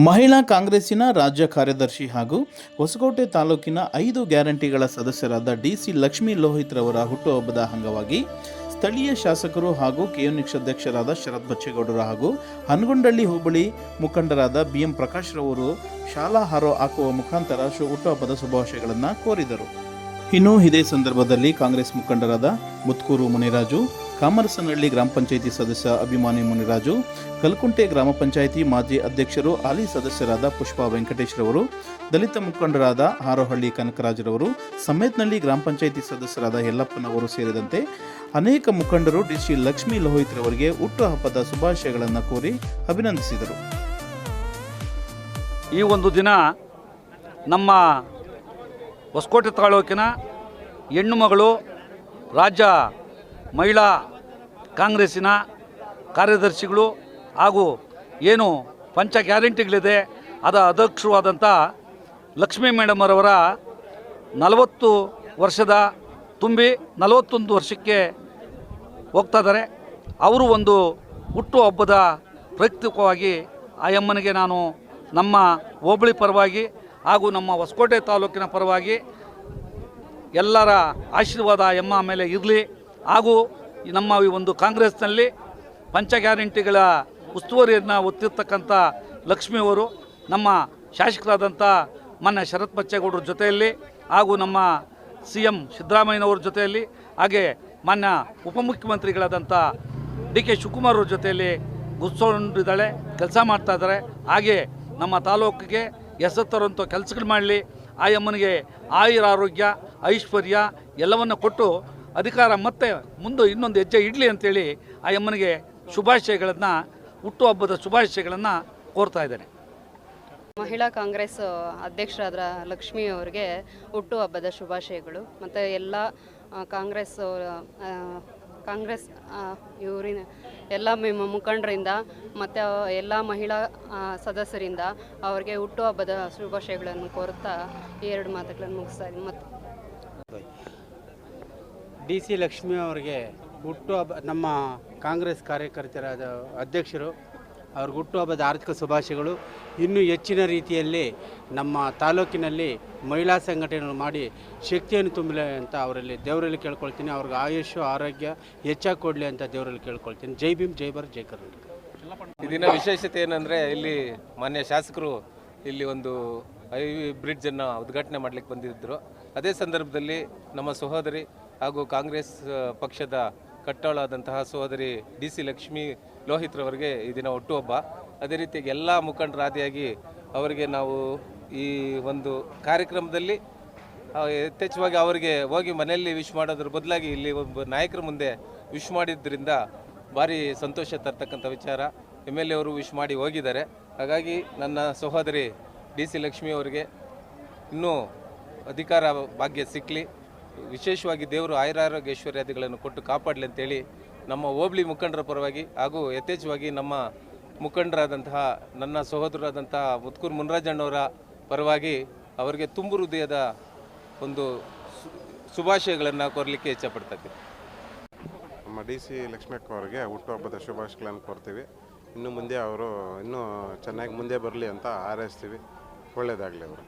ಮಹಿಳಾ ಕಾಂಗ್ರೆಸ್ಸಿನ ರಾಜ್ಯ ಕಾರ್ಯದರ್ಶಿ ಹಾಗೂ ಹೊಸಕೋಟೆ ತಾಲೂಕಿನ 5 ಗ್ಯಾರಂಟಿಗಳ ಸದಸ್ಯರಾದ ಡಿಸಿ ಲಕ್ಷ್ಮೀ ಲೋಹಿತ್ ರವರ ಹುಟ್ಟುಹಬ್ಬದ ಅಂಗವಾಗಿ ಸ್ಥಳೀಯ ಶಾಸಕರು ಹಾಗೂ ಕೆಯುನಿಕ್ಸ್ ಅಧ್ಯಕ್ಷರಾದ ಶರತ್ ಬಚ್ಚೇಗೌಡರು ಹಾಗೂ ಹನಗೊಂಡಳ್ಳಿ ಹೋಬಳಿ ಮುಖಂಡರಾದ ಬಿಎಂ ಪ್ರಕಾಶ್ ರವರು ಶಾಲಾ ಹಾರೋ ಹಾಕುವ ಮುಖಾಂತರ ಹುಟ್ಟುಹಬ್ಬದ ಶುಭಾಶಯಗಳನ್ನು ಕೋರಿದರು. ಇನ್ನು ಇದೇ ಸಂದರ್ಭದಲ್ಲಿ ಕಾಂಗ್ರೆಸ್ ಮುಖಂಡರಾದ ಮುತ್ಕೂರು ಮುನಿರಾಜು, ಕಾಮರಸನಹಳ್ಳಿ ಗ್ರಾಮ ಪಂಚಾಯಿತಿ ಸದಸ್ಯ ಅಭಿಮಾನಿ ಮುನಿರಾಜು, ಕಲ್ಕುಂಟೆ ಗ್ರಾಮ ಪಂಚಾಯಿತಿ ಮಾಜಿ ಅಧ್ಯಕ್ಷರು ಹಾಲಿ ಸದಸ್ಯರಾದ ಪುಷ್ಪಾ ವೆಂಕಟೇಶ್ ರವರು, ದಲಿತ ಮುಖಂಡರಾದ ಹಾರೋಹಳ್ಳಿ ಕನಕರಾಜರವರು, ಸಮೇತನಹಳ್ಳಿ ಗ್ರಾಮ ಪಂಚಾಯಿತಿ ಸದಸ್ಯರಾದ ಯಲ್ಲಪ್ಪನವರು ಸೇರಿದಂತೆ ಅನೇಕ ಮುಖಂಡರು ಡಿಸಿ ಲಕ್ಷ್ಮೀ ಲೋಹಿತ್ ರವರಿಗೆ ಹುಟ್ಟುಹಬ್ಬದ ಶುಭಾಶಯಗಳನ್ನು ಕೋರಿ ಅಭಿನಂದಿಸಿದರು. ಈ ಒಂದು ದಿನ ನಮ್ಮ ಹೊಸಕೋಟೆ ತಾಲೂಕಿನ ಹೆಣ್ಣು ಮಗಳು ರಾಜ್ಯ ಮಹಿಳಾ ಕಾಂಗ್ರೆಸ್ಸಿನ ಕಾರ್ಯದರ್ಶಿಗಳು ಹಾಗೂ ಏನು ಪಂಚ ಗ್ಯಾರಂಟಿಗಳಿದೆ ಅದರ ಅಧ್ಯಕ್ಷರಾದಂಥ ಲಕ್ಷ್ಮೀ ಮೇಡಮರವರ 40 ವರ್ಷದ ತುಂಬಿ 41 ವರ್ಷಕ್ಕೆ ಹೋಗ್ತಾ ಇದ್ದಾರೆ. ಅವರು ಒಂದು ಹುಟ್ಟುಹಬ್ಬದ ಪ್ರಯುಕ್ತವಾಗಿ ಆ ಅಮ್ಮನಿಗೆ ನಾನು ನಮ್ಮ ಹೋಬಳಿ ಪರವಾಗಿ ಹಾಗೂ ನಮ್ಮ ಹೊಸಕೋಟೆ ತಾಲೂಕಿನ ಪರವಾಗಿ ಎಲ್ಲರ ಆಶೀರ್ವಾದ ಎಮ್ಮ ಮೇಲೆ ಇರಲಿ. ಹಾಗೂ ನಮ್ಮ ಈ ಒಂದು ಕಾಂಗ್ರೆಸ್ನಲ್ಲಿ ಪಂಚ ಗ್ಯಾರಂಟಿಗಳ ಉಸ್ತುವಾರಿಯನ್ನು ಹೊತ್ತಿರ್ತಕ್ಕಂಥ ಲಕ್ಷ್ಮಿಯವರು ನಮ್ಮ ಶಾಸಕರಾದಂಥ ಮಾನ್ಯ ಶರತ್ ಬಚ್ಚೇಗೌಡರ ಜೊತೆಯಲ್ಲಿ ಹಾಗೂ ನಮ್ಮ CM ಸಿದ್ದರಾಮಯ್ಯನವ್ರ ಜೊತೆಯಲ್ಲಿ ಹಾಗೆ ಮಾನ್ಯ ಉಪಮುಖ್ಯಮಂತ್ರಿಗಳಾದಂಥ DK ಶಿವಕುಮಾರ್ ಅವ್ರ ಜೊತೆಯಲ್ಲಿ ಗುರ್ಸ್ಕೊಂಡಿದ್ದಾಳೆ, ಕೆಲಸ ಮಾಡ್ತಾಯಿದ್ದಾರೆ. ಹಾಗೆ ನಮ್ಮ ತಾಲೂಕಿಗೆ ಹೆಸರು ತರುವಂಥ ಕೆಲಸಗಳು ಮಾಡಲಿ, ಆ ಅಮ್ಮನಿಗೆ ಆಯುರಾರೋಗ್ಯ ಐಶ್ವರ್ಯ ಎಲ್ಲವನ್ನು ಕೊಟ್ಟು ಅಧಿಕಾರ ಮತ್ತೆ ಮುಂದೆ ಇನ್ನೊಂದು ಹೆಜ್ಜೆ ಇಡಲಿ ಅಂತೇಳಿ ಆ ಅಮ್ಮನಿಗೆ ಶುಭಾಶಯಗಳನ್ನು ಹುಟ್ಟುಹಬ್ಬದ ಶುಭಾಶಯಗಳನ್ನು ಕೋರ್ತಾ ಇದ್ದೇನೆ. ಮಹಿಳಾ ಕಾಂಗ್ರೆಸ್ ಅಧ್ಯಕ್ಷರಾದ ಲಕ್ಷ್ಮೀ ಅವರಿಗೆ ಹುಟ್ಟುಹಬ್ಬದ ಶುಭಾಶಯಗಳು. ಮತ್ತು ಎಲ್ಲ ಕಾಂಗ್ರೆಸ್ ಇವರಿನ ಎಲ್ಲ ಮುಖಂಡರಿಂದ ಮತ್ತು ಎಲ್ಲ ಮಹಿಳಾ ಸದಸ್ಯರಿಂದ ಅವರಿಗೆ ಹುಟ್ಟುಹಬ್ಬದ ಶುಭಾಶಯಗಳನ್ನು ಕೋರುತ್ತಾ ಈ 2 ಮಾತುಗಳನ್ನು ಮುಗಿಸ್ತಾ ಇದ್ದೀನಿ. ಮತ್ತು ಡಿಸಿ ಲಕ್ಷ್ಮಿ ಅವರಿಗೆ ಹುಟ್ಟುಹಬ್ಬ, ನಮ್ಮ ಕಾಂಗ್ರೆಸ್ ಕಾರ್ಯಕರ್ತರಾದ ಅಧ್ಯಕ್ಷರು ಅವ್ರಿಗೆ ಹುಟ್ಟುಹಬ್ಬದ ಆರ್ಥಿಕ ಶುಭಾಶಯಗಳು. ಇನ್ನೂ ಹೆಚ್ಚಿನ ರೀತಿಯಲ್ಲಿ ನಮ್ಮ ತಾಲೂಕಿನಲ್ಲಿ ಮಹಿಳಾ ಸಂಘಟನೆಗಳು ಮಾಡಿ ಶಕ್ತಿಯನ್ನು ತುಂಬಲಿ ಅಂತ ಅವರಲ್ಲಿ ದೇವರಲ್ಲಿ ಕೇಳ್ಕೊಳ್ತೀನಿ. ಅವ್ರಿಗೆ ಆಯುಷ್ಯ ಆರೋಗ್ಯ ಹೆಚ್ಚಾಗಿ ಕೊಡಲಿ ಅಂತ ದೇವರಲ್ಲಿ ಕೇಳ್ಕೊಳ್ತೀನಿ. ಜೈ ಭೀಮ್, ಜೈ ಭಾರತ್, ಜೈ ಕರ್ನಾಟಕ. ಈ ದಿನ ವಿಶೇಷತೆ ಏನಂದರೆ, ಇಲ್ಲಿ ಮಾನ್ಯ ಶಾಸಕರು ಇಲ್ಲಿ ಒಂದು ಬ್ರಿಡ್ಜನ್ನು ಉದ್ಘಾಟನೆ ಮಾಡಲಿಕ್ಕೆ ಬಂದಿದ್ದರು. ಅದೇ ಸಂದರ್ಭದಲ್ಲಿ ನಮ್ಮ ಸಹೋದರಿ ಹಾಗೂ ಕಾಂಗ್ರೆಸ್ ಪಕ್ಷದ ಕಟ್ಟಾಳಾದಂತಹ ಸಹೋದರಿ ಡಿಸಿ ಲಕ್ಷ್ಮೀ ಲೋಹಿತ್ ರವರಿಗೆ ಈ ದಿನ ಹುಟ್ಟುಹಬ್ಬ. ಅದೇ ರೀತಿಯಾಗಿ ಎಲ್ಲ ಮುಖಂಡರಾದಿಯಾಗಿ ಅವರಿಗೆ ನಾವು ಈ ಒಂದು ಕಾರ್ಯಕ್ರಮದಲ್ಲಿ ಯಥೇಚ್ಛವಾಗಿ ಅವರಿಗೆ ಹೋಗಿ ಮನೆಯಲ್ಲಿ ವಿಶ್ ಮಾಡೋದ್ರ ಬದಲಾಗಿ ಇಲ್ಲಿ ಒಬ್ಬ ನಾಯಕರ ಮುಂದೆ ವಿಶ್ ಮಾಡಿದ್ದರಿಂದ ಭಾರಿ ಸಂತೋಷ ತರ್ತಕ್ಕಂಥ ವಿಚಾರ. MLA ಅವರು ವಿಶ್ ಮಾಡಿ ಹೋಗಿದ್ದಾರೆ. ಹಾಗಾಗಿ ನನ್ನ ಸಹೋದರಿ ಡಿಸಿ ಲಕ್ಷ್ಮಿ ಅವರಿಗೆ ಇನ್ನೂ ಅಧಿಕಾರ ಭಾಗ್ಯ ಸಿಕ್ಕಲಿ, ವಿಶೇಷವಾಗಿ ದೇವರು ಆಯುರಾರೋಗ್ಯ ಐಶ್ವರ್ಯಾದಿಗಳನ್ನು ಕೊಟ್ಟು ಕಾಪಾಡಲಿ ಅಂತೇಳಿ ನಮ್ಮ ಹೋಬಳಿ ಮುಖಂಡರ ಪರವಾಗಿ ಹಾಗೂ ಯಥೇಚ್ಛವಾಗಿ ನಮ್ಮ ಮುಖಂಡರಾದಂತಹ ನನ್ನ ಸಹೋದರರಾದಂತಹ ಮುತ್ಕೂರು ಮುನಿರಾಜಣ್ಣವರ ಪರವಾಗಿ ಅವರಿಗೆ ತುಂಬು ಹೃದಯದ ಒಂದು ಶುಭಾಶಯಗಳನ್ನು ಕೋರಲಿಕ್ಕೆ ಇಚ್ಛಪಡ್ತೀನಿ. ನಮ್ಮ ಡಿಸಿ ಲಕ್ಷ್ಮಕ್ಕ ಅವರಿಗೆ ಹುಟ್ಟುಹಬ್ಬದ ಶುಭಾಶಯಗಳನ್ನು ಕೋರ್ತೀವಿ. ಇನ್ನು ಮುಂದೆ ಅವರು ಇನ್ನೂ ಚೆನ್ನಾಗಿ ಮುಂದೆ ಬರಲಿ ಅಂತ ಹಾರೈಸ್ತೀವಿ. ಒಳ್ಳೆಯದಾಗಲಿ ಅವರು.